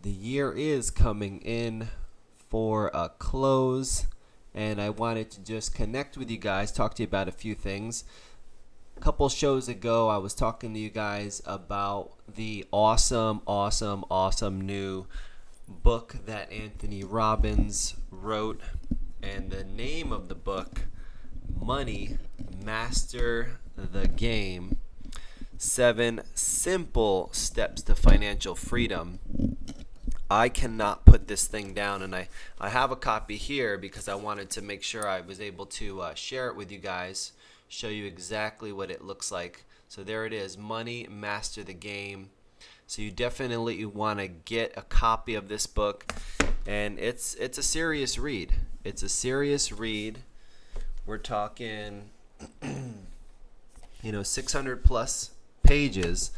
The year is coming in for a close, and I wanted to just connect with you guys, talk to you about a few things. A couple shows ago, I was talking to you guys about the awesome new book that Anthony Robbins wrote, and the name of the book, Money Master the Game: 7 Simple Steps to Financial Freedom. I cannot put this thing down, and I have a copy here because I wanted to make sure I was able to share it with you guys, show you exactly what it looks like. So there it is, Money Master the Game. So you definitely want to get a copy of this book, and it's a serious read. It's a serious read. We're talking 600 plus pages,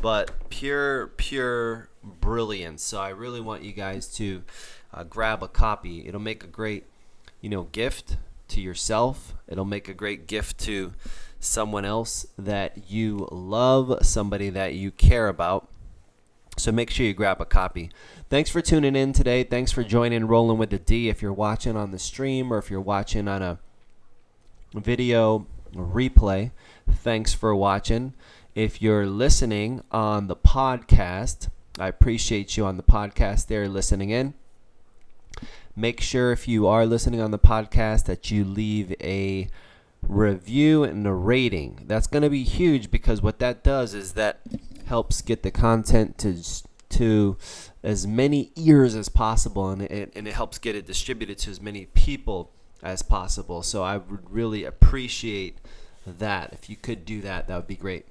but pure brilliance. So I really want you guys to grab a copy. It'll make a great gift to yourself. It'll make a great gift to someone else that you love, somebody that you care about. So make sure you grab a copy. Thanks for tuning in today. Thanks for joining Rolling with the D. If you're watching on the stream or if you're watching on a video replay, thanks for watching. If you're listening on the podcast, I appreciate you on the podcast there listening in. Make sure if you are listening on the podcast that you leave a review and a rating. That's going to be huge, because what that does is that helps get the content to as many ears as possible, and it helps get it distributed to as many people as possible. So I would really appreciate that. If you could do that, that would be great.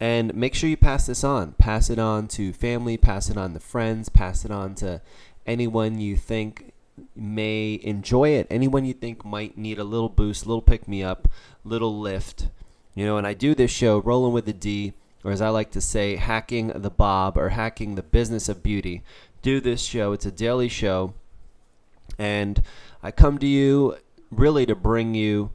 And make sure you pass this on. Pass it on to family, pass it on to friends, pass it on to anyone you think may enjoy it, anyone you think might need a little boost, a little pick-me-up, little lift. And I do this show, Rolling with the D, or as I like to say, Hacking the Bob, or Hacking the Business of Beauty. Do this show. It's a daily show. And I come to you really to bring you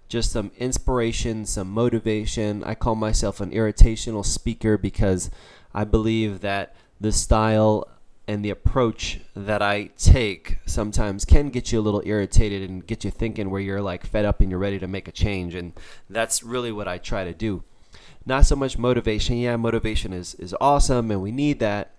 just some inspiration, some motivation. I call myself an irritational speaker because I believe that the style and the approach that I take sometimes can get you a little irritated and get you thinking where you're like fed up and you're ready to make a change. And that's really what I try to do. Not so much motivation. Yeah, motivation is awesome and we need that.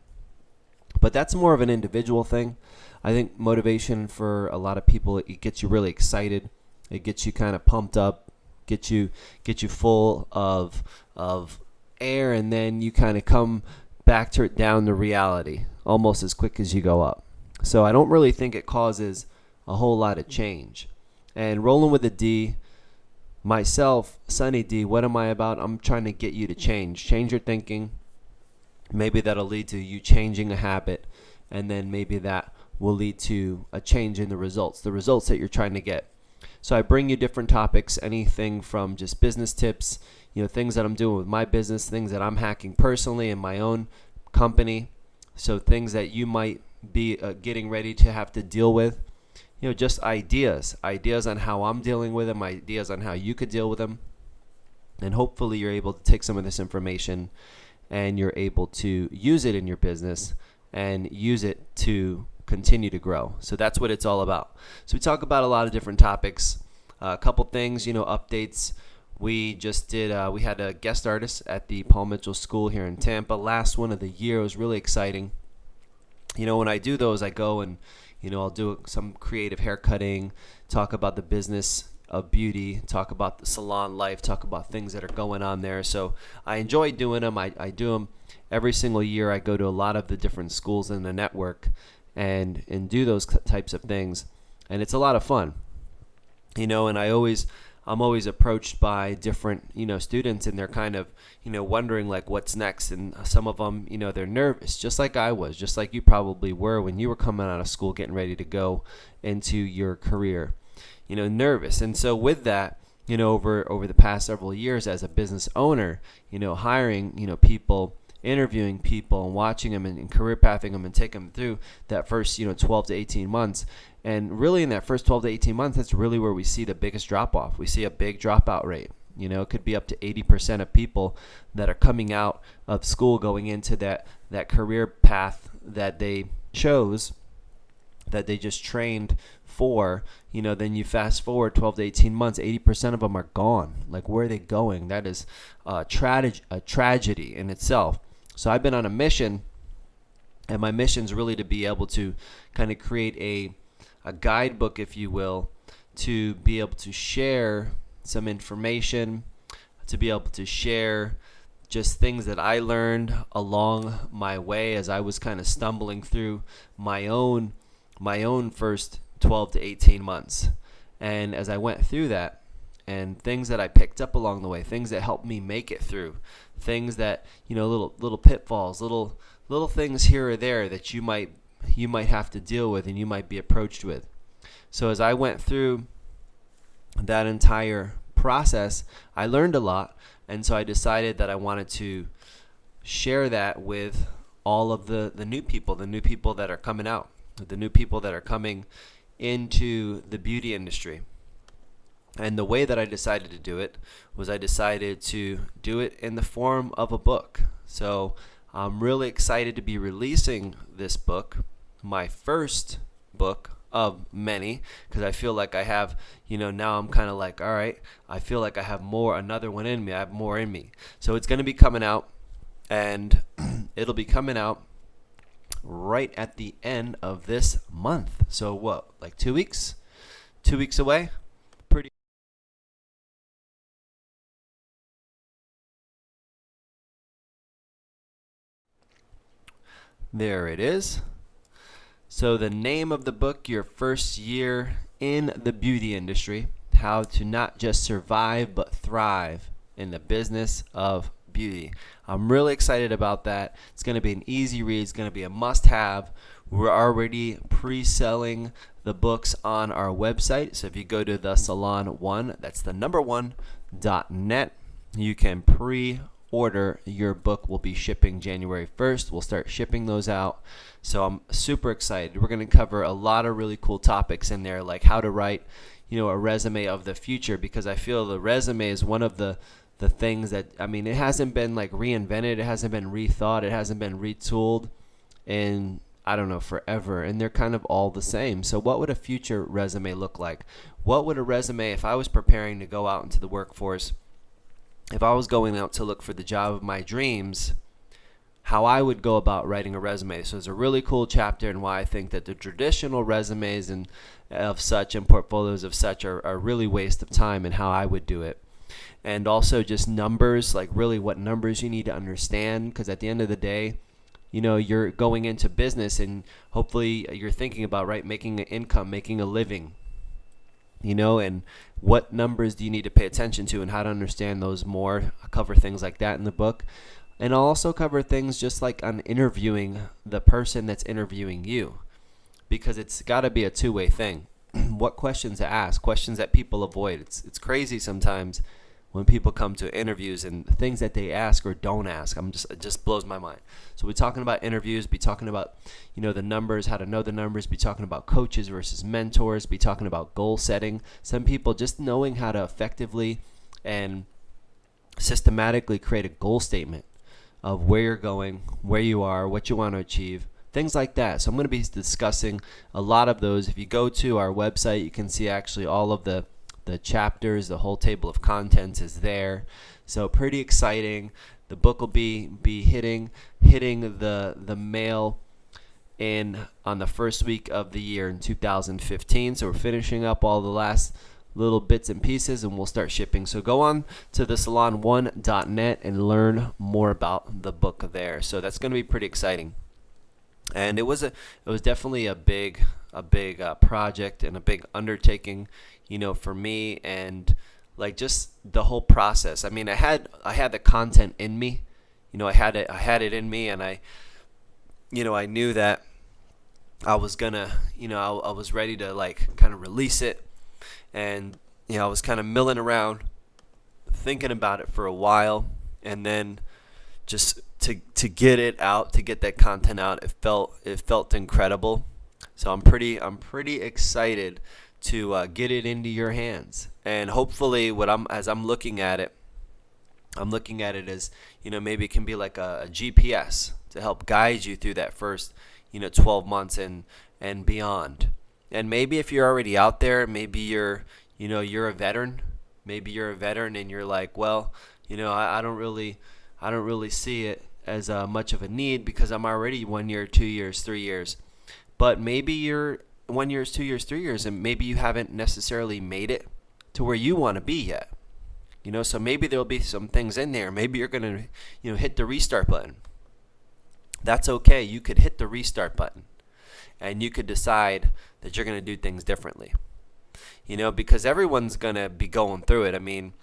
But that's more of an individual thing. I think motivation for a lot of people, it gets you really excited. It gets you kind of pumped up, get you full of air, and then you kind of come back down to reality almost as quick as you go up. So I don't really think it causes a whole lot of change. And Rolling with the D, myself, Sunny D, what am I about? I'm trying to get you to change your thinking. Maybe that'll lead to you changing a habit, and then maybe that will lead to a change in the results that you're trying to get. So I bring you different topics, anything from just business tips, things that I'm doing with my business, things that I'm hacking personally in my own company. So things that you might be getting ready to have to deal with, just ideas on how I'm dealing with them, ideas on how you could deal with them. And hopefully you're able to take some of this information and you're able to use it in your business and use it to continue to grow. So that's what it's all about. So we talk about a lot of different topics. A couple things, updates. We just did, we had a guest artist at the Paul Mitchell School here in Tampa. Last one of the year. It was really exciting. When I do those, I go and, I'll do some creative haircutting, talk about the business of beauty, talk about the salon life, talk about things that are going on there. So I enjoy doing them. I do them every single year. I go to a lot of the different schools in the network and do those types of things, and it's a lot of fun, and I'm always approached by different students, and they're kind of wondering like what's next, and some of them they're nervous, just like I was, just like you probably were when you were coming out of school getting ready to go into your career, nervous. And so with that, over the past several years as a business owner, hiring people, interviewing people and watching them and career pathing them and taking them through that first 12 to 18 months. And really in that first 12 to 18 months, that's really where we see the biggest drop off. We see a big dropout rate. It could be up to 80% of people that are coming out of school going into that career path that they chose, that they just trained for, then you fast forward 12 to 18 months, 80% of them are gone. Like, where are they going? That is a tragedy in itself. So I've been on a mission, and my mission is really to be able to kind of create a guidebook, if you will, to be able to share some information, to be able to share just things that I learned along my way as I was kind of stumbling through my own first 12 to 18 months. And as I went through that, and things that I picked up along the way, things that helped me make it through, things that, little pitfalls, little things here or there that you might have to deal with and you might be approached with. So as I went through that entire process, I learned a lot, and so I decided that I wanted to share that with all of the new people that are coming out, the new people that are coming into the beauty industry. And the way that I decided to do it was I decided to do it in the form of a book. So I'm really excited to be releasing this book, my first book of many, because I feel like I have, now I'm kind of like, all right, I feel like I have another one in me. I have more in me. So it's going to be coming out, and it'll be coming out right at the end of this month. So what, like 2 weeks? 2 weeks away? Pretty. There it is. So the name of the book, Your First Year in the Beauty Industry, How to Not Just Survive But Thrive in the Business of Beauty. I'm really excited about that. It's going to be an easy read. It's going to be a must-have. We're already pre-selling the books on our website. So if you go to the salon1, that's the number one.net, you can pre-order your book. Will be shipping January 1st. We'll start shipping those out. So I'm super excited. We're going to cover a lot of really cool topics in there, like how to write, a resume of the future, because I feel the resume is one of the things that, it hasn't been like reinvented, it hasn't been rethought, it hasn't been retooled in, I don't know, forever, and they're kind of all the same. So what would a future resume look like? What would a resume, if I was preparing to go out into the workforce, if I was going out to look for the job of my dreams, how I would go about writing a resume. So it's a really cool chapter, and why I think that the traditional resumes and of such and portfolios of such are really waste of time, and how I would do it. And also just numbers, like really what numbers you need to understand, because at the end of the day, you're going into business, and hopefully you're thinking about, right, making an income, making a living, and what numbers do you need to pay attention to and how to understand those more. I'll cover things like that in the book. And I'll also cover things just like on interviewing the person that's interviewing you, because it's got to be a two-way thing. What questions to ask, questions that people avoid. It's crazy sometimes when people come to interviews and things that they ask or don't ask. It just blows my mind. So we're talking about interviews, be talking about, the numbers, how to know the numbers, be talking about coaches versus mentors, be talking about goal setting. Some people just knowing how to effectively and systematically create a goal statement of where you're going, where you are, what you want to achieve, things like that. So I'm going to be discussing a lot of those. If you go to our website, you can see actually all of the chapters, the whole table of contents is there. So pretty exciting. The book will be hitting the mail on the first week of the year in 2015. So we're finishing up all the last little bits and pieces, and we'll start shipping. So go on to the salon1.net and learn more about the book there. So that's going to be pretty exciting. And it was definitely a big project and a big undertaking, for me, and like just the whole process. I had the content in me, I had it in me, and I knew that I was gonna, I was ready to like kind of release it. And I was kind of milling around thinking about it for a while, and then just to get it out, to get that content out, it felt incredible. So I'm pretty excited to get it into your hands. And hopefully as I'm looking at it as, maybe it can be like a GPS to help guide you through that first 12 months and beyond. And maybe if you're already out there, maybe you're a veteran. Maybe you're a veteran and you're like, well, I don't really see it as much of a need because I'm already 1 year, 2 years, 3 years. But maybe you're 1 year, 2 years, 3 years, and maybe you haven't necessarily made it to where you want to be yet. So maybe there'll be some things in there. Maybe you're gonna hit the restart button. That's okay. You could hit the restart button, and you could decide that you're gonna do things differently. Because everyone's gonna be going through it. I mean,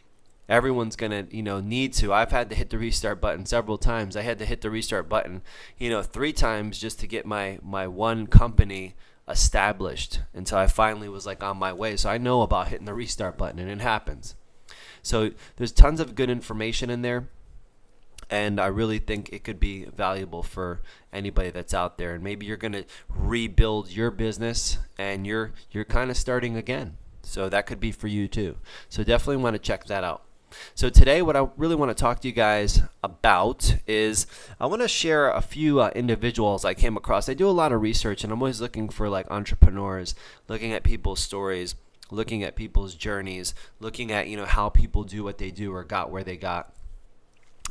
everyone's gonna need to. I've had to hit the restart button several times. I had to hit the restart button 3 times just to get my one company established until I finally was like on my way. So I know about hitting the restart button, and it happens. So there's tons of good information in there, and I really think it could be valuable for anybody that's out there. And maybe you're going to rebuild your business and you're kind of starting again. So that could be for you too. So definitely want to check that out. So today what I really want to talk to you guys about is I want to share a few individuals I came across. I do a lot of research, and I'm always looking for like entrepreneurs, looking at people's stories, looking at people's journeys, looking at how people do what they do or got where they got.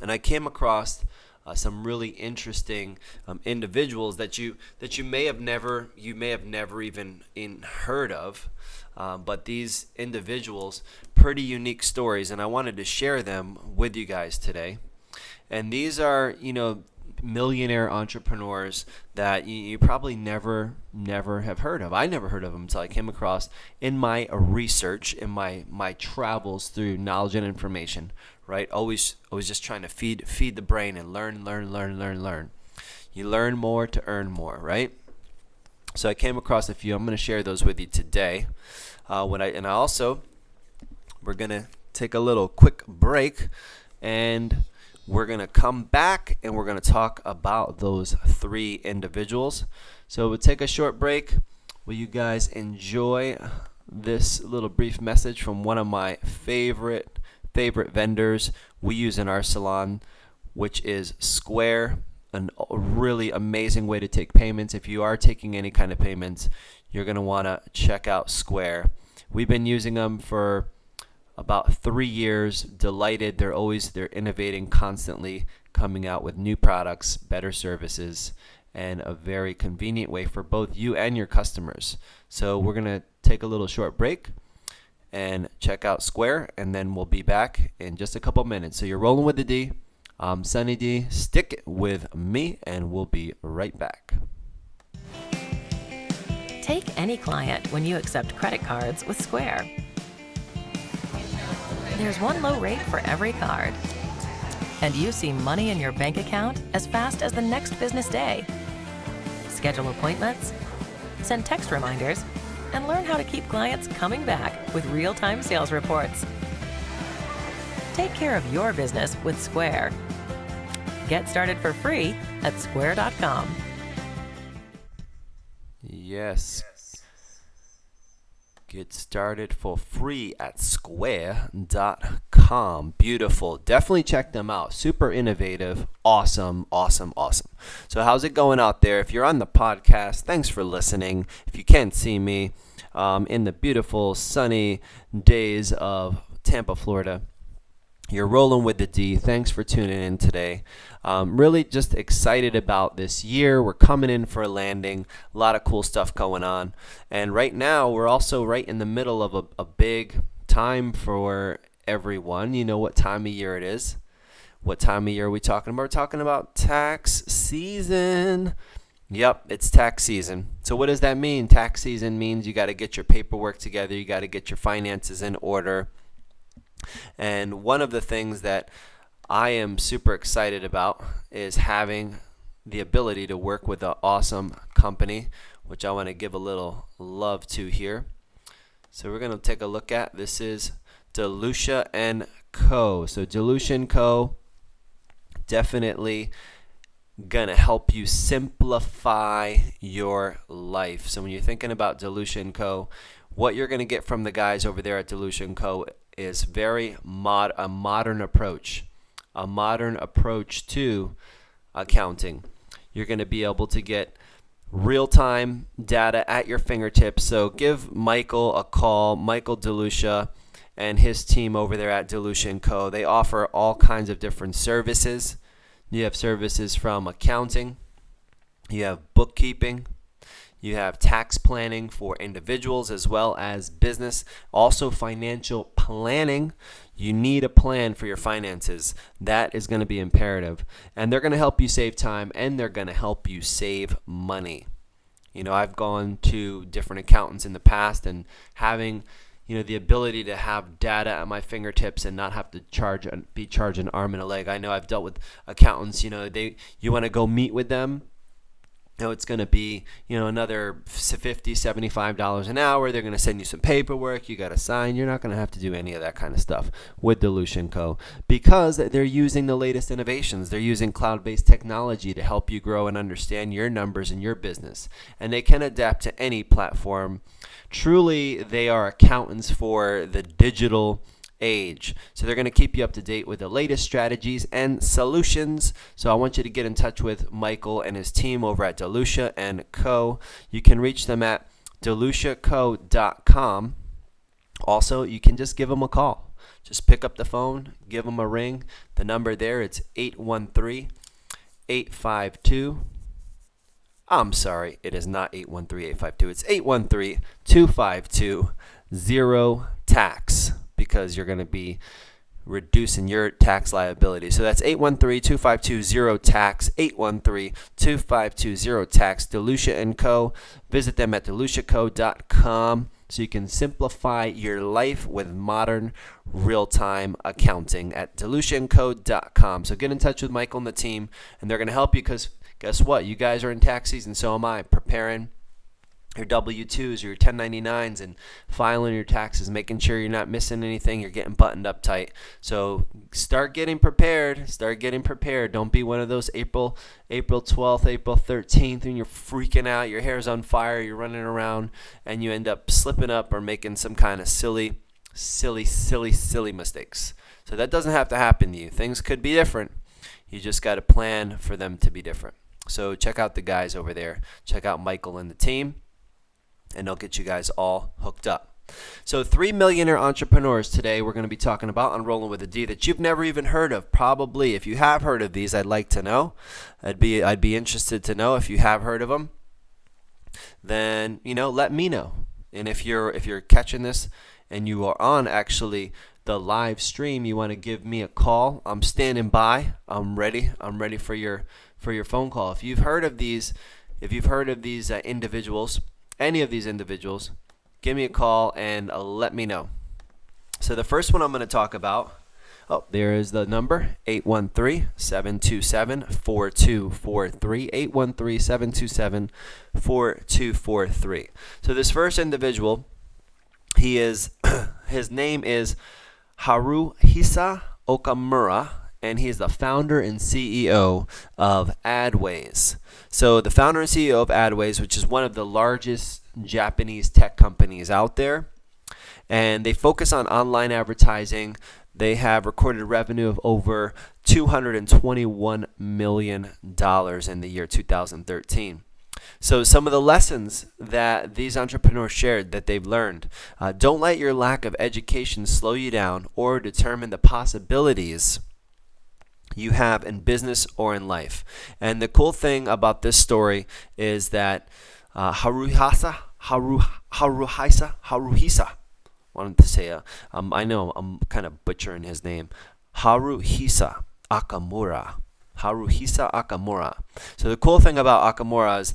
And I came across some really interesting individuals that you may have never even heard of. But these individuals, pretty unique stories, and I wanted to share them with you guys today. And these are, millionaire entrepreneurs that you probably never have heard of. I never heard of them until I came across in my research, in my travels through knowledge and information, right? Always just trying to feed the brain and learn. You learn more to earn more, right? So I came across a few. I'm going to share those with you today. We're going to take a little quick break, and we're going to come back and we're going to talk about those 3 individuals. So we'll take a short break. Will you guys enjoy this little brief message from one of my favorite vendors we use in our salon, which is Square. A really amazing way to take payments. If you are taking any kind of payments, you're going to want to check out Square. We've been using them for about 3 years. Delighted. They're innovating constantly, coming out with new products, better services, and a very convenient way for both you and your customers. So we're going to take a little short break and check out Square, and then we'll be back in just a couple minutes. So you're rolling with the D. I'm Sunny D. Stick with me, and we'll be right back. Take any client when you accept credit cards with Square. There's one low rate for every card, and you see money in your bank account as fast as the next business day. Schedule appointments, send text reminders, and learn how to keep clients coming back with real-time sales reports. Take care of your business with Square. Get started for free at square.com. Yes. Get started for free at square.com. Beautiful. Definitely check them out. Super innovative. Awesome. So how's it going out there? If you're on the podcast, thanks for listening. If you can't see me in the beautiful sunny days of Tampa, Florida, you're rolling with the D. Thanks for tuning in today. Really just excited about this year. We're coming in for a landing. A lot of cool stuff going on. And right now, we're also right in the middle of a big time for everyone. You know what time of year it is. What time of year are we talking about? We're talking about tax season. Yep, it's tax season. So what does that mean? Tax season means you got to get your paperwork together. You got to get your finances in order. And one of the things that I am super excited about is having the ability to work with an awesome company, which I want to give a little love to here. So we're going to take a look at, this is Delucia & Co. So Delucia & Co. definitely going to help you simplify your life. So when you're thinking about Delucia & Co., what you're going to get from the guys over there at Delucia & Co. is a modern approach to accounting. You're going to be able to get real-time data at your fingertips. So give Michael a call, Michael DeLucia, and his team over there at DeLucia & Co. They offer all kinds of different services. You have services from accounting, you have bookkeeping, you have tax planning for individuals as well as business, also financial planning. You need a plan for your finances. That is going to be imperative. And they're going to help you save time, and they're going to help you save money. I've gone to different accountants in the past, and having the ability to have data at my fingertips and not have to be charged an arm and a leg. I know I've dealt with accountants, you want to go meet with them. It's going to be, another $50, $75 an hour. They're going to send you some paperwork. You got to sign. You're not going to have to do any of that kind of stuff with DeLucia & Co. because they're using the latest innovations. They're using cloud-based technology to help you grow and understand your numbers in your business. And they can adapt to any platform. Truly, they are accountants for the digital age. So they're going to keep you up to date with the latest strategies and solutions. So I want you to get in touch with Michael and his team over at DeLucia & Co. You can reach them at deluciaco.com. Also, you can just give them a call. Just pick up the phone, give them a ring. The number there, it's 813-852. I'm sorry, it is not 813-852. It's 813-252-0-TAX. Because you're going to be reducing your tax liability. So that's 813-252-0-TAX, 813-252-0-TAX, DeLucia & Co. Visit them at deluciaco.com so you can simplify your life with modern real-time accounting at deluciaco.com. So get in touch with Michael and the team, and they're going to help you because guess what? You guys are in tax season, so am I, preparing your W-2s, your 1099s, and filing your taxes, making sure you're not missing anything, you're getting buttoned up tight. So start getting prepared. Don't be one of those April 12th, April 13th, when you're freaking out, your hair's on fire, you're running around, and you end up slipping up or making some kind of silly mistakes. So that doesn't have to happen to you. Things could be different. You just got to plan for them to be different. So check out the guys over there. Check out Michael and the team, and they'll get you guys all hooked up. So 3 millionaire entrepreneurs today we're going to be talking about on Rolling with a D that you've never even heard of. Probably, if you have heard of these, I'd like to know. I'd be interested to know if you have heard of them. Then let me know. And if you're catching this and you are on actually the live stream, you want to give me a call. I'm standing by. I'm ready. I'm ready for your phone call. If you've heard of these individuals. Any of these individuals, give me a call and let me know. So the first one I'm going to talk about, there is the number, 813-727-4243, 813-727-4243. So this first individual, his name is Haruhisa Okamura, and he is the founder and CEO of Adways. So the founder and CEO of Adways, which is one of the largest Japanese tech companies out there, and they focus on online advertising. They have recorded revenue of over $221 million in the year 2013. So some of the lessons that these entrepreneurs shared that they've learned: don't let your lack of education slow you down or determine the possibilities you have in business or in life. And the cool thing about this story is that Haruhisa, wanted to say, I know I'm kind of butchering his name, Haruhisa Akamura. So the cool thing about Akamura is,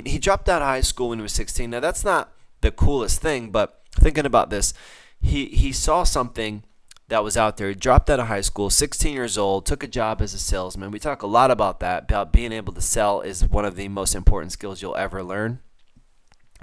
he dropped out of high school when he was 16. Now that's not the coolest thing, but thinking about this, he saw something that was out there. He dropped out of high school, 16 years old, took a job as a salesman. We talk a lot about that, about being able to sell is one of the most important skills you'll ever learn.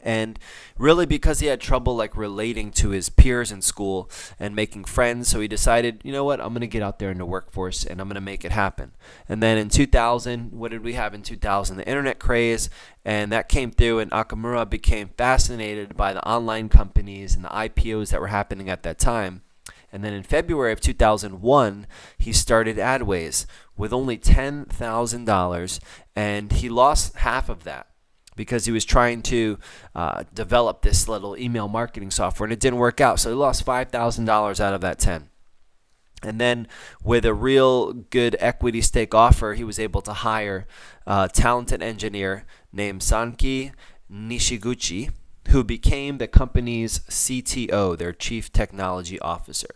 And really because he had trouble relating to his peers in school and making friends, so he decided, you know what, I'm going to get out there in the workforce and I'm going to make it happen. And then in 2000, what did we have in 2000? The internet craze, and that came through, and Akamura became fascinated by the online companies and the IPOs that were happening at that time. And then in February of 2001, he started Adways with only $10,000, and he lost half of that because he was trying to develop this little email marketing software, and it didn't work out. So he lost $5,000 out of that 10. And then with a real good equity stake offer, he was able to hire a talented engineer named Sanki Nishiguchi, who became the company's CTO, their Chief Technology Officer.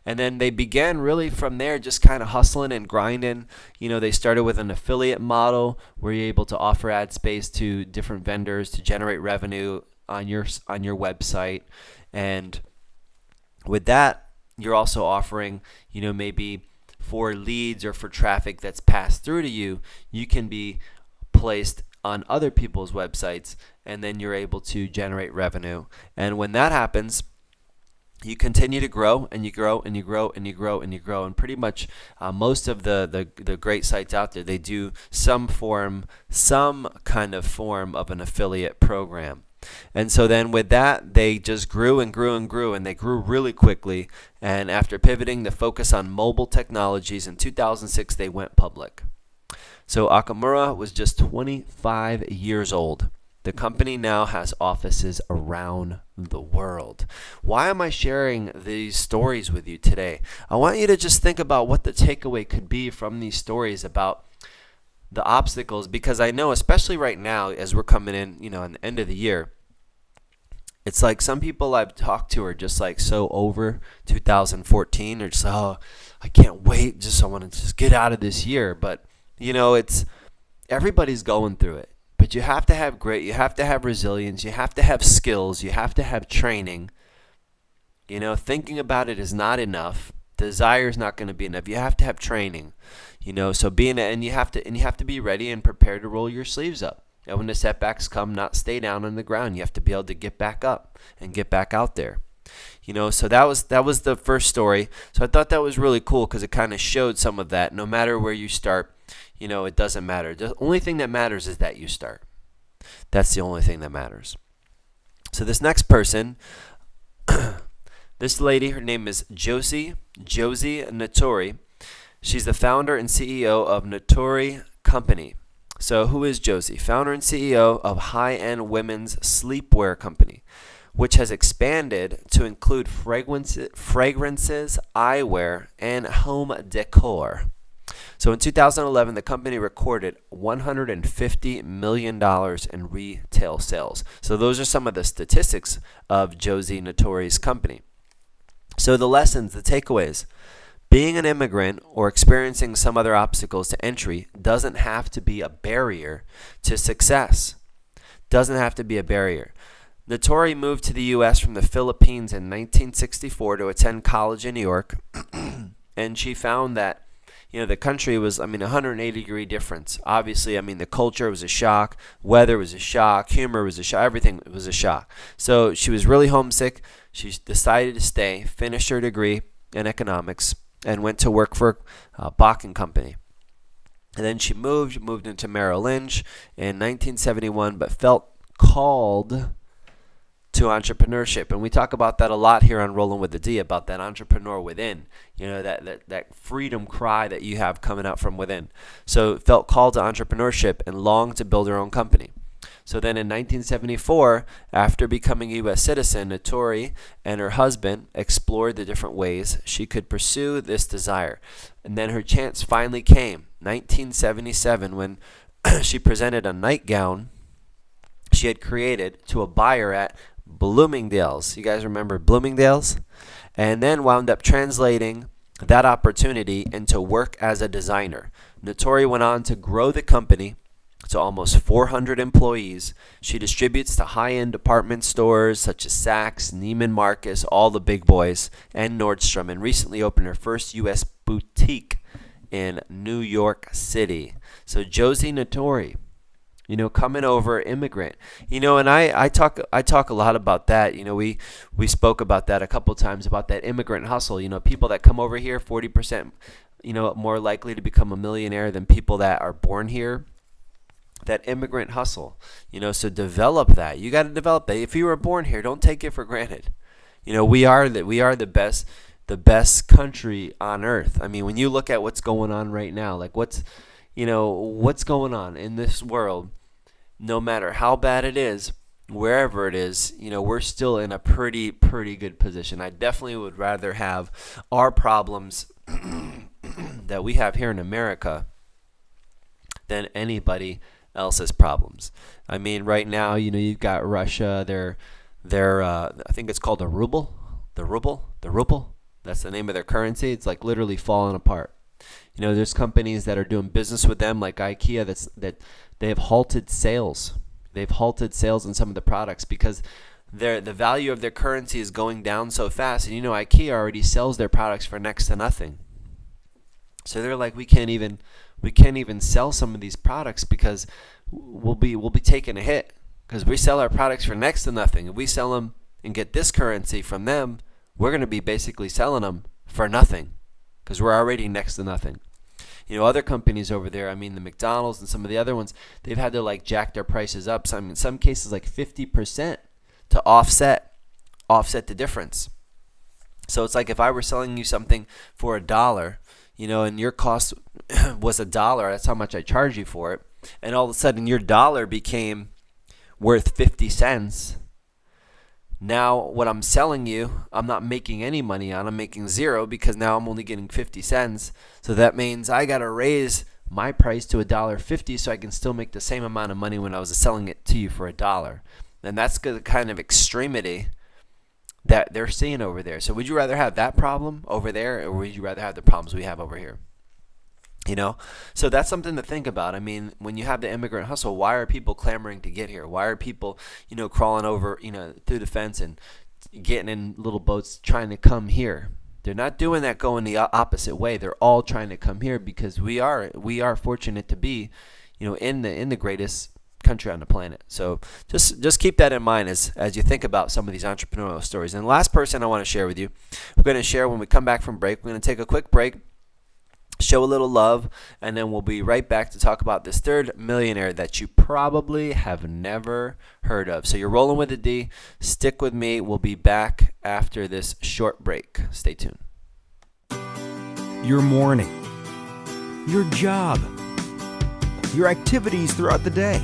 And then they began really from there just kind of hustling and grinding. They started with an affiliate model where you're able to offer ad space to different vendors to generate revenue on your website. And with that, you're also offering, maybe for leads or for traffic that's passed through to you, you can be placed on other people's websites, and then you're able to generate revenue. And when that happens, you continue to grow, and you grow, and you grow, and you grow, and you grow. And pretty much most of the great sites out there, they do some kind of form of an affiliate program. And so then with that, they just grew and grew and grew, and they grew really quickly. And after pivoting to focus on mobile technologies, in 2006, they went public. So Akamura was just 25 years old. The company now has offices around the world. Why am I sharing these stories with you today? I want you to just think about what the takeaway could be from these stories about the obstacles, because I know, especially right now, as we're coming in, at the end of the year, it's like some people I've talked to are just like so over 2014. They're just, oh, I can't wait. I want to just get out of this year. But, it's everybody's going through it. But you have to have grit. You have to have resilience. You have to have skills. You have to have training. Thinking about it is not enough. Desire is not going to be enough. You have to have training. So and you have to be ready and prepared to roll your sleeves up. And when the setbacks come, not stay down on the ground. You have to be able to get back up and get back out there. So that was the first story. So I thought that was really cool because it kind of showed some of that. No matter where you start, it doesn't matter. The only thing that matters is that you start. That's the only thing that matters. So this next person, this lady, her name is Josie Natori. She's the founder and CEO of Natori Company. So who is Josie? Founder and CEO of high-end women's sleepwear company, which has expanded to include fragrances, eyewear, and home decor. So in 2011, the company recorded $150 million in retail sales. So those are some of the statistics of Josie Natori's company. So the lessons, the takeaways. Being an immigrant or experiencing some other obstacles to entry doesn't have to be a barrier to success. Doesn't have to be a barrier. Natori moved to the U.S. from the Philippines in 1964 to attend college in New York, and she found that the country was, 180-degree difference. Obviously, the culture was a shock, weather was a shock, humor was a shock, everything was a shock. So she was really homesick. She decided to stay, finished her degree in economics, and went to work for Bach & Company. And then she moved into Merrill Lynch in 1971, but felt called to entrepreneurship. And we talk about that a lot here on Rolling with the D, about that entrepreneur within, that freedom cry that you have coming out from within. So felt called to entrepreneurship and longed to build her own company. So then in 1974, after becoming a U.S. citizen, Natori and her husband explored the different ways she could pursue this desire. And then her chance finally came, 1977, when she presented a nightgown she had created to a buyer at Bloomingdale's. You guys remember Bloomingdale's? And then wound up translating that opportunity into work as a designer. Natori went on to grow the company to almost 400 employees. She distributes to high-end department stores such as Saks, Neiman Marcus, all the big boys, and Nordstrom, and recently opened her first U.S. boutique in New York City. So Josie Natori, coming over, immigrant, and I talk a lot about that. We spoke about that a couple times, about that immigrant hustle. People that come over here, 40%, more likely to become a millionaire than people that are born here. That immigrant hustle, so develop that. You got to develop that. If you were born here, don't take it for granted. We are the best the best country on earth. I mean, when you look at what's going on right now, like what's going on in this world, no matter how bad it is, wherever it is, we're still in a pretty good position. I definitely would rather have our problems that we have here in America than anybody else's problems. I mean, right now, you've got Russia. They're I think it's called the ruble. The ruble. That's the name of their currency. It's like literally falling apart. There's companies that are doing business with them, like IKEA, that they have halted sales. They've halted sales on some of the products because the value of their currency is going down so fast. And IKEA already sells their products for next to nothing. So they're like, we can't even sell some of these products because we'll be taking a hit because we sell our products for next to nothing. If we sell them and get this currency from them, we're going to be basically selling them for nothing because we're already next to nothing. Other companies over there, I mean, the McDonald's and some of the other ones, they've had to like jack their prices up. So, in some cases, like 50% to offset the difference. So it's like if I were selling you something for $1, and your cost was $1, that's how much I charge you for it. And all of a sudden your dollar became worth 50 cents. Now what I'm selling you, I'm not making any money on. I'm making zero because now I'm only getting 50 cents. So that means I got to raise my price to $1.50 so I can still make the same amount of money when I was selling it to you for $1. And that's the kind of extremity that they're seeing over there. So would you rather have that problem over there, or would you rather have the problems we have over here? So that's something to think about. I mean, when you have the immigrant hustle, why are people clamoring to get here? Why are people, crawling over, through the fence and getting in little boats trying to come here? They're not doing that going the opposite way. They're all trying to come here because we are fortunate to be, in the greatest country on the planet. So just keep that in mind as you think about some of these entrepreneurial stories. And the last person I want to share with you, we're going to share when we come back from break. We're going to take a quick break, show a little love, and then we'll be right back to talk about this third millionaire that you probably have never heard of. So you're rolling with the D. Stick with me. We'll be back after this short break. Stay tuned. Your morning, your job, your activities throughout the day,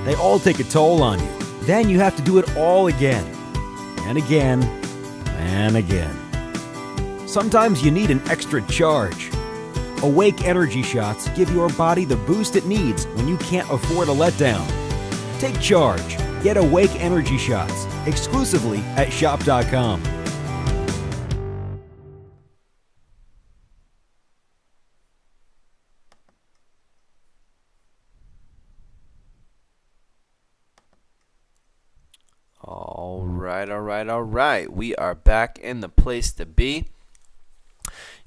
they all take a toll on you. Then you have to do it all again, and again, and again. Sometimes you need an extra charge. Awake Energy Shots give your body the boost it needs when you can't afford a letdown. Take charge. Get Awake Energy Shots exclusively at shop.com. All right. We are back in the place to be.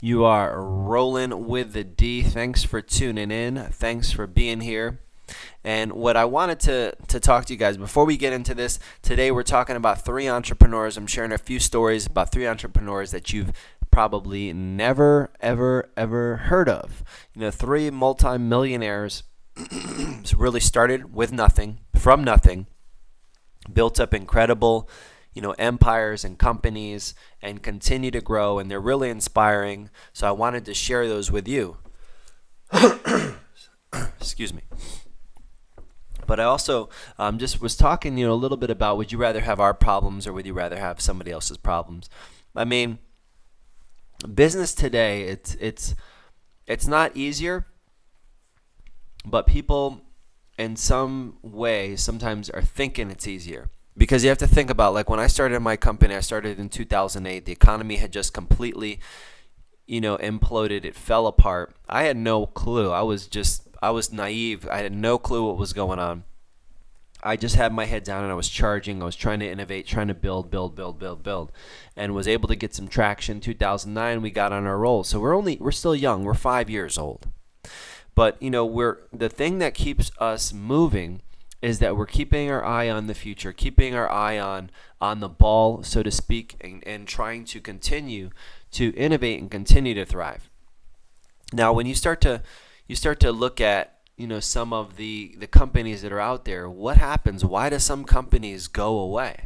You are rolling with the D. Thanks for tuning in. Thanks for being here. And what I wanted to talk to you guys before we get into this, today we're talking about 3 entrepreneurs. I'm sharing a few stories about 3 entrepreneurs that you've probably never, ever heard of. 3 multimillionaires really started with nothing, from nothing, built up incredible empires and companies and continue to grow, and they're really inspiring. So I wanted to share those with you. Excuse me. But I also just was talking, a little bit about, would you rather have our problems or would you rather have somebody else's problems? I mean, business today, it's not easier, but people in some way sometimes are thinking it's easier. Because you have to think about, like when I started my company, I started in 2008. The economy had just completely, imploded. It fell apart. I had no clue. I was naive. I had no clue what was going on. I just had my head down and I was charging. I was trying to innovate, trying to build, and was able to get some traction. 2009, we got on our roll. So we're still young. We're 5 years old. But, the thing that keeps us moving is that we're keeping our eye on the future, keeping our eye on the ball, so to speak, and trying to continue to innovate and continue to thrive. Now, when you start to look at some of the companies that are out there, what happens? Why do some companies go away?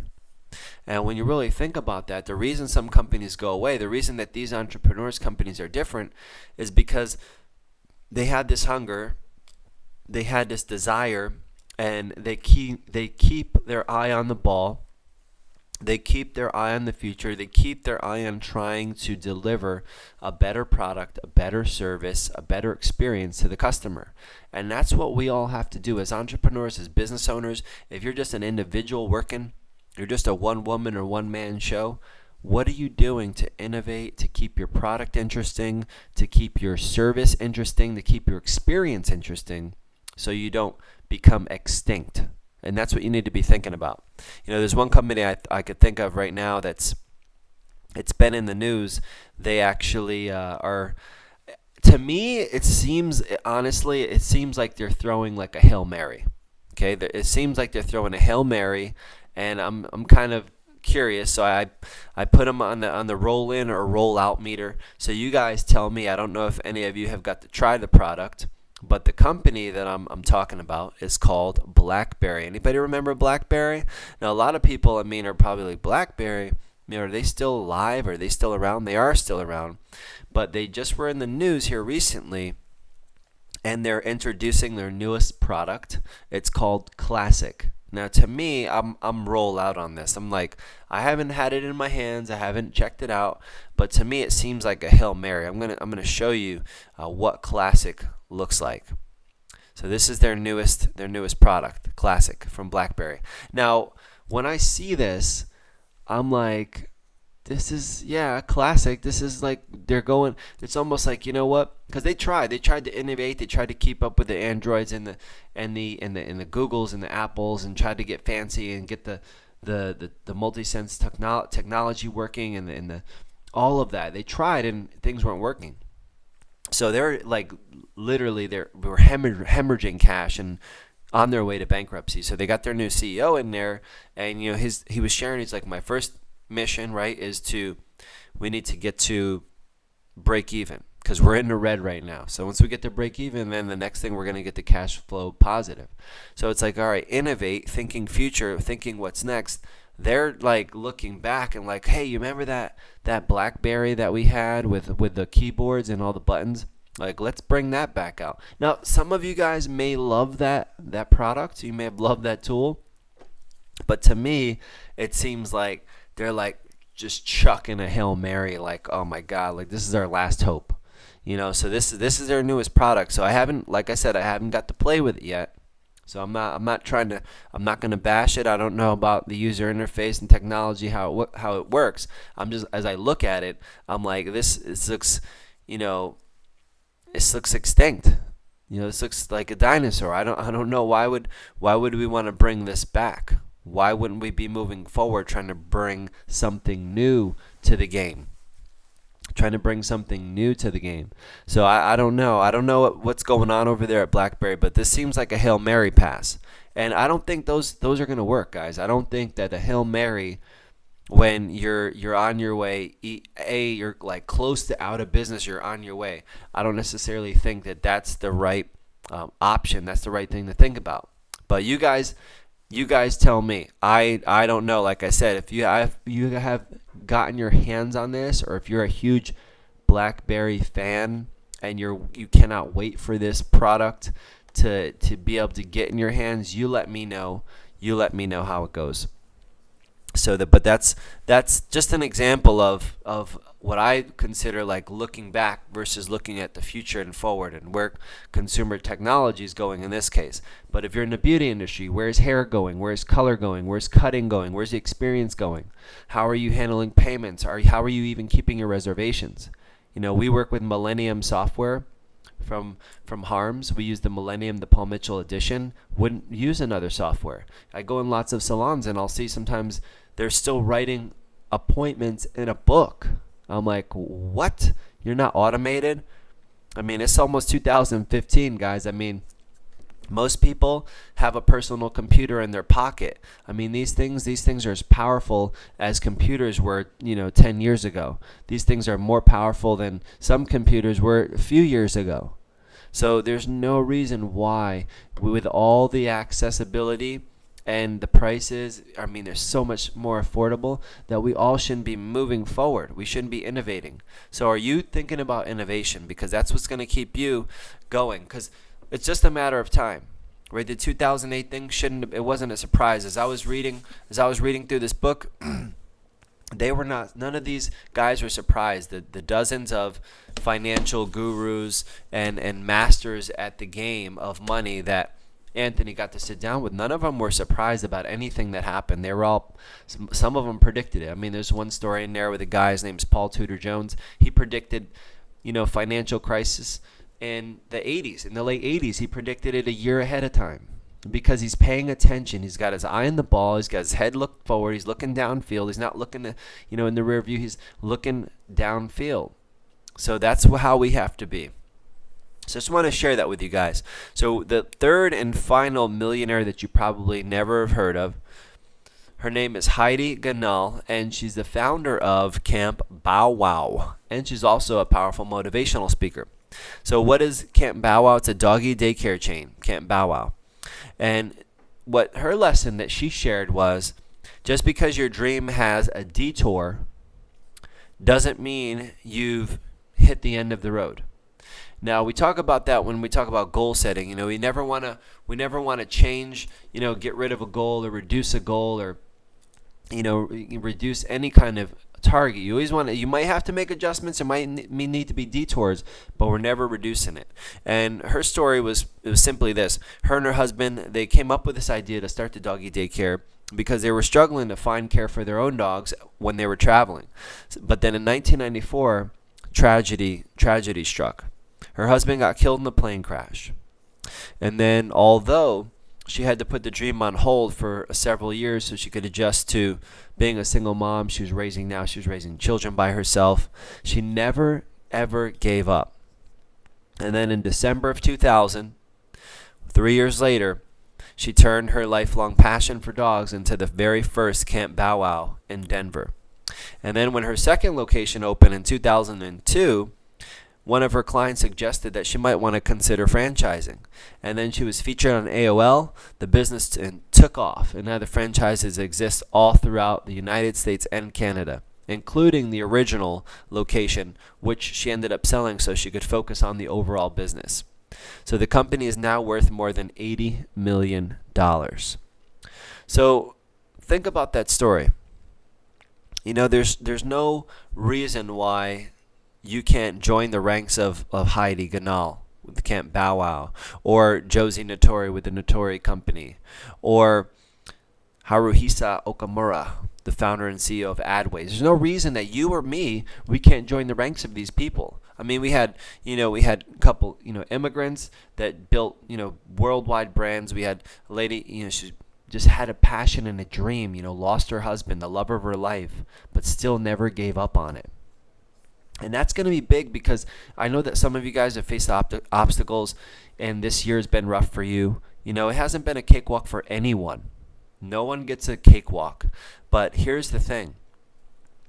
And when you really think about that, the reason some companies go away, the reason that these entrepreneurs companies are different is because they had this hunger, they had this desire, and they keep their eye on the ball. They keep their eye on the future. They keep their eye on trying to deliver a better product, a better service, a better experience to the customer. And that's what we all have to do as entrepreneurs, as business owners. If you're just an individual working, you're just a one woman or one man show, what are you doing to innovate, to keep your product interesting, to keep your service interesting, to keep your experience interesting so you don't become extinct? And that's what you need to be thinking about. There's one company I could think of right now it's been in the news. They actually are, to me, it seems like they're throwing like a Hail Mary. Okay, it seems like they're throwing a Hail Mary, and I'm kind of curious, so I put them on the roll in or roll out meter. So you guys tell me. I don't know if any of you have got to try the product. But the company that I'm talking about is called BlackBerry. Anybody remember BlackBerry? Now, a lot of people, are probably like, BlackBerry, are they still alive? Are they still around? They are still around. But they just were in the news here recently, and they're introducing their newest product. It's called Classic. Now, to me, I'm roll out on this. I'm like, I haven't had it in my hands. I haven't checked it out. But to me, it seems like a Hail Mary. I'm gonna show you what Classic looks like. So this is their newest product, Classic from BlackBerry. Now, when I see this, I'm like, this is Classic. This is like they're going. It's almost like, you know what? Because they tried to innovate. They tried to keep up with the Androids and the Googles and the Apples, and tried to get fancy and get the multi-sense technology working and the all of that. They tried and things weren't working. So they're like literally they were hemorrhaging cash and on their way to bankruptcy. So they got their new CEO in there, and he was sharing. He's like, my first mission, right, is we need to get to break even because we're in the red right now. So once we get to break even, then the next thing we're going to get the cash flow positive. So it's like, all right, innovate, thinking future, thinking what's next. They're like looking back and like, hey, you remember that BlackBerry that we had with the keyboards and all the buttons? Like, let's bring that back out. Now, some of you guys may love that product. You may have loved that tool. But to me, it seems like they're like just chucking a Hail Mary, like, oh my God, like this is our last hope. So this is their newest product. So I haven't got to play with it yet. So I'm not gonna bash it. I don't know about the user interface and technology, how it works. I'm just, as I look at it, I'm like, this looks, this looks extinct. This looks like a dinosaur. I don't know why would we want to bring this back? Why wouldn't we be moving forward, trying to bring something new to the game? So I don't know. I don't know what's going on over there at BlackBerry, but this seems like a Hail Mary pass. And I don't think those are going to work, guys. I don't think that a Hail Mary, when you're on your way, you're like close to out of business, you're on your way. I don't necessarily think that that's the right option. That's the right thing to think about. But you guys tell me. I don't know. Like I said, if you have gotten your hands on this, or if you're a huge BlackBerry fan and you cannot wait for this product to be able to get in your hands, you let me know. You let me know how it goes. But that's just an example of what I consider like looking back versus looking at the future and forward, and where consumer technology is going in this case. But if you're in the beauty industry, where's hair going? Where's color going? Where's cutting going? Where's the experience going? How are you handling payments? How are you even keeping your reservations? We work with Millennium software from Harms. We use the Millennium, the Paul Mitchell edition. Wouldn't use another software. I go in lots of salons and I'll see sometimes they're still writing appointments in a book. I'm like, what? You're not automated? It's almost 2015, guys. Most people have a personal computer in their pocket. These things are as powerful as computers were, 10 years ago. These things are more powerful than some computers were a few years ago. So there's no reason why, with all the accessibility and the prices, I mean, they're so much more affordable that we all shouldn't be moving forward. We shouldn't be innovating. So are you thinking about innovation? Because that's what's going to keep you going, because it's just a matter of time. Right, the 2008 thing it wasn't a surprise. As I was reading through this book, none of these guys were surprised. The dozens of financial gurus and masters at the game of money that Anthony got to sit down with, none of them were surprised about anything that happened. They were all, some of them predicted it. I mean, there's one story in there with a guy, his name's Paul Tudor Jones. He predicted, financial crisis in the 80s, in the late 80s. He predicted it a year ahead of time because he's paying attention. He's got his eye on the ball. He's got his head looked forward. He's looking downfield. He's not looking, in the rear view. He's looking downfield. So that's how we have to be. So I just want to share that with you guys. So the third and final millionaire that you probably never have heard of, her name is Heidi Ganahl, and she's the founder of Camp Bow Wow. And she's also a powerful motivational speaker. So what is Camp Bow Wow? It's a doggy daycare chain, Camp Bow Wow. And what her lesson that she shared was, just because your dream has a detour doesn't mean you've hit the end of the road. Now, we talk about that when we talk about goal setting. We never want to change, get rid of a goal or reduce a goal or, reduce any kind of target. You always you might have to make adjustments. There might need to be detours, but we're never reducing it. And her story was simply this. Her and her husband, they came up with this idea to start the doggy daycare because they were struggling to find care for their own dogs when they were traveling. But then in 1994, tragedy struck. Her husband got killed in a plane crash. And then, although she had to put the dream on hold for several years so she could adjust to being a single mom, she was raising children by herself, she never, ever gave up. And then in December of 2000, 3 years later, she turned her lifelong passion for dogs into the very first Camp Bow Wow in Denver. And then when her second location opened in 2002, one of her clients suggested that she might want to consider franchising. And then she was featured on AOL. The business took off, and now the franchises exist all throughout the United States and Canada, including the original location, which she ended up selling so she could focus on the overall business. So the company is now worth more than $80 million. So think about that story. There's no reason why you can't join the ranks of Heidi Ganahl with Camp Bow Wow, or Josie Notori with the Notori Company, or Haruhisa Okamura, the founder and CEO of Adways. There's no reason that you or me, we can't join the ranks of these people. I mean, we had a couple, immigrants that built, worldwide brands. We had a lady, she just had a passion and a dream, lost her husband, the love of her life, but still never gave up on it. And that's going to be big because I know that some of you guys have faced obstacles, and this year has been rough for you. It hasn't been a cakewalk for anyone. No one gets a cakewalk. But here's the thing.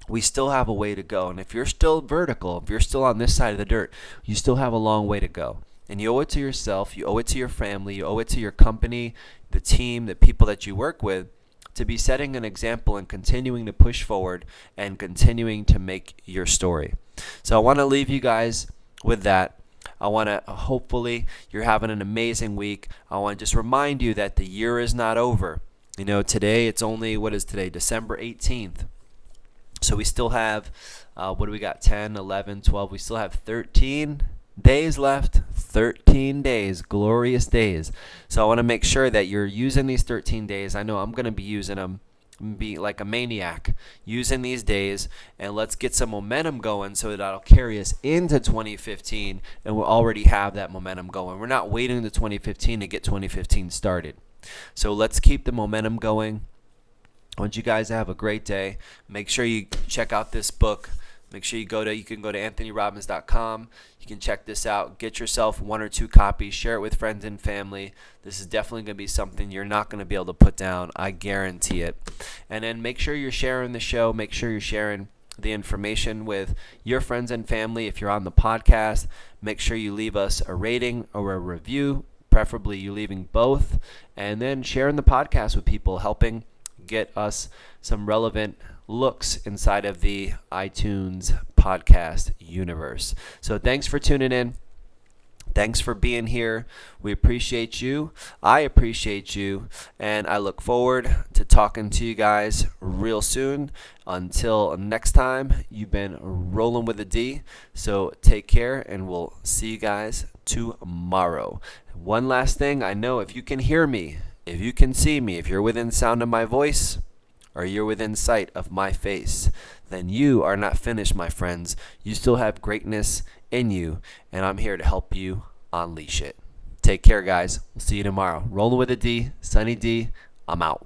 We still have a way to go. And if you're still vertical, if you're still on this side of the dirt, you still have a long way to go. And you owe it to yourself, you owe it to your family, you owe it to your company, the team, the people that you work with, to be setting an example and continuing to push forward and continuing to make your story. So I want to leave you guys with that. I want to, hopefully you're having an amazing week. I want to just remind you that the year is not over. Today it's only, what is today? December 18th. So we still have, what do we got? 10, 11, 12. We still have 13 days left. 13 days, glorious days. So I want to make sure that you're using these 13 days. I know I'm going to be using them, be like a maniac using these days, and let's get some momentum going so that that'll carry us into 2015, and we'll already have that momentum going. We're not waiting to 2015 to get 2015 started. So let's keep the momentum going. I want you guys to have a great day. Make sure you check out this book. Make sure you can go to anthonyrobbins.com. You can check this out. Get yourself 1 or 2 copies. Share it with friends and family. This is definitely going to be something you're not going to be able to put down. I guarantee it. And then make sure you're sharing the show. Make sure you're sharing the information with your friends and family. If you're on the podcast, make sure you leave us a rating or a review. preferably you leaving both, and then sharing the podcast with people, helping get us some relevant looks inside of the iTunes podcast universe. So thanks for tuning in. Thanks for being here. We appreciate you. I appreciate you. And I look forward to talking to you guys real soon. Until next time, you've been rolling with a D. So take care, and we'll see you guys tomorrow. One last thing. I know if you can hear me, if you can see me, if you're within sound of my voice, or you're within sight of my face, then you are not finished, my friends. You still have greatness in you, and I'm here to help you unleash it. Take care, guys. We'll see you tomorrow. Rolling with a D, Sunny D. I'm out.